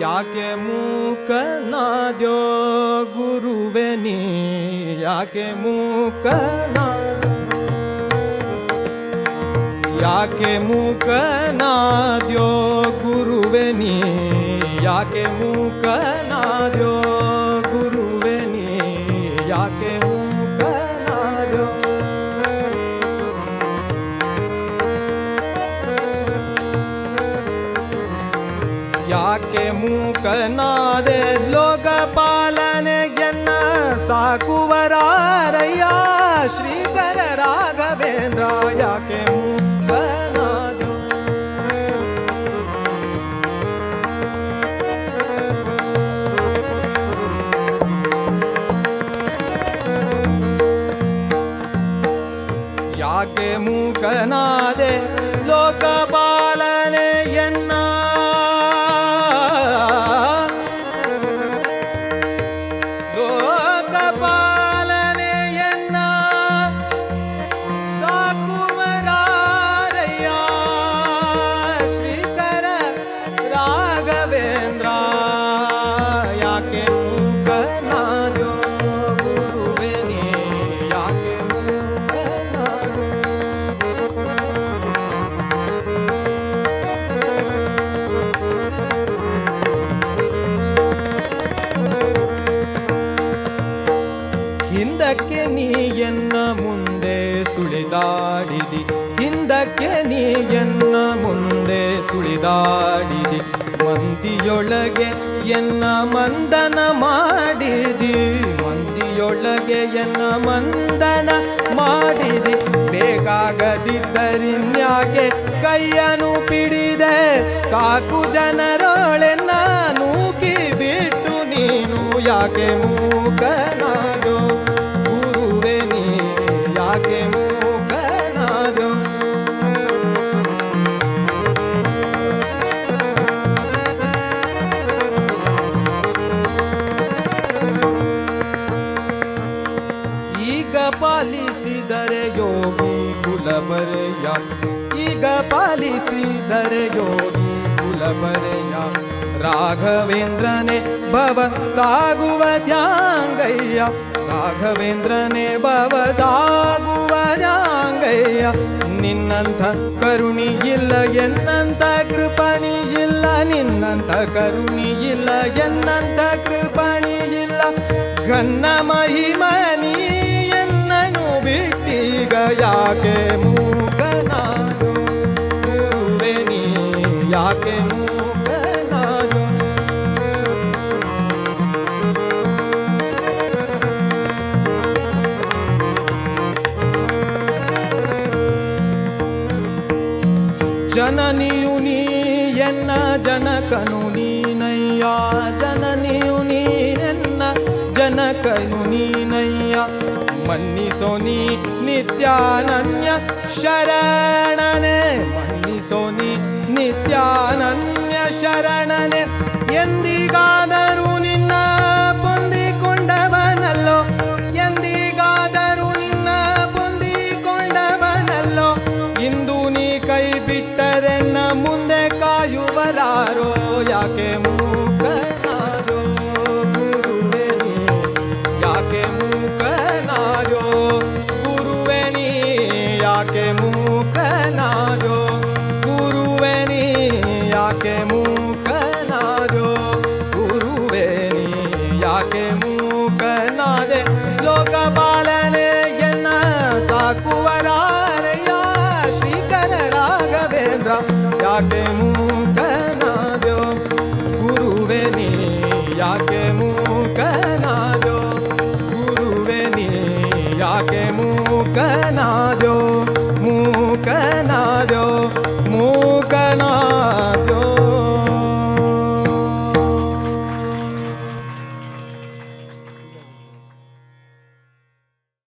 ಯಾಕೆ ಮೂಕನಾದ್ಯೋ ಗುರುವೆ ನೀ, ಯಾಕೆ ಯಾಕೆ ಮೂಕನಾದ್ಯೋ ಗುರುವೆ ನೀ, ಯಾಕೆ ಮೂಕನಾದ್ಯೋ ಗುರುವೆ ನೀ, ಯಾಕೆ ಮೂಕನಾದ್ಯೋ. ಯಾಕೆ ಮೂಕನಾದೆ ಲೋಕಪಾಲನೆಯನ್ನ ಸಾಕುವರಾರಯ್ಯ ಶ್ರೀಕರ ರಾಘವೇಂದ್ರ, ಯಾಕೆ ಮೂಕನಾದೆ. ಯಾಕೆ ಮೂಕನಾದೆ ಲೋಕಪಾಲನೆಯನ್ನ ಹಿಂದಕ್ಕೆ ನೀ ಎನ್ನ ಮುಂದೆ ಸುಳಿದಾಡಿದಿ, ಹಿಂದಕ್ಕೆ ನೀ ಎನ್ನ ಮುಂದೆ ಸುಳಿದಾಡಿದಿ, ಮಂದಿಯೊಳಗೆ ಎನ್ನ ಮಂದನ ಮಾಡಿದಿ, ಮಂದಿಯೊಳಗೆ ಎನ್ನ ಮಂದನ ಮಾಡಿದಿ. ಬೇಕಾಗದಿದ್ದರಿನ್ಯಾಕೆ ಕೈಯನ್ನು ಪಿಡಿದೆ, ಕಾಕು ಜನರೊಳೆನ್ನ ನೂಕಿ ಬಿಟ್ಟು ನೀನು ಯಾಕೆ ಮೂಕನಾದೋ ಗುರುವೆ ನೀ, ಯಾಕೆ ಮೂಕನಾದೋ. ಈಗ ಪಾಲಿಸಿದರೆ ಯೋಗಿ ಕುಲಬರೆಯ, ಈಗ ಪಾಲಿಸಿದರೆ ಯೋಗಿ ಕುಲಬರೆಯ, ರಾಘವೇಂದ್ರನೇ ಭವ ಸಾಗುವ ಧ್ಯಾಂಗಯ್ಯ, ರಾಘವೇಂದ್ರನೇ ಭವ ಸಾಗುವ ಧ್ಯಾಂಗಯ್ಯ. ನಿನ್ನಂಥ ಕರುಣಿ ಇಲ್ಲ ಎನ್ನಂಥ ಕೃಪಣಿ ಇಲ್ಲ, ನಿನ್ನಂಥ ಕರುಣಿ ಇಲ್ಲ ಎನ್ನಂಥ ಕೃಪಣಿ ಇಲ್ಲ. ಘನ್ನ ಮಹಿಮನಿ ಎನ್ನನು ಬಿಟ್ಟೀಗ ಯಾಕೆ ಮೂಕನಾದೋ ಗುರುವೆ ನೀ, ಯಾಕೆ ಮೂಕನಾದೋ. ಜನನಿಯು ನೀ ಎನ್ನ ಜನಕನು ನೀನಯ್ಯ, ಜನನಿಯು ನೀ ಎನ್ನ ಜನಕನು ನೀನಯ್ಯ. ಮನ್ನಿಸೋ ನೀ ನಿತ್ಯಾನನ್ಯ ಶರಣನೆ, ಮನ್ನಿಸೋ ನೀ ನಿತ್ಯಾನನ್ಯ ಶರಣನೆ. ಎಂದಿಗಾದರೂ ನಿನ್ನ ಹೊಂದಿಕೊಂಡವನಲ್ಲೋ, ಎಂದಿಗಾದರೂ ನಿನ್ನ ಹೊಂದಿಕೊಂಡವನಲ್ಲೋ. ಇಂದು ನೀ ಕೈ ಬಿಟ್ಟರೆನ್ನ ಮುಂದೆ ಕಾಯುವರಾರೋ, ಯಾಕೆ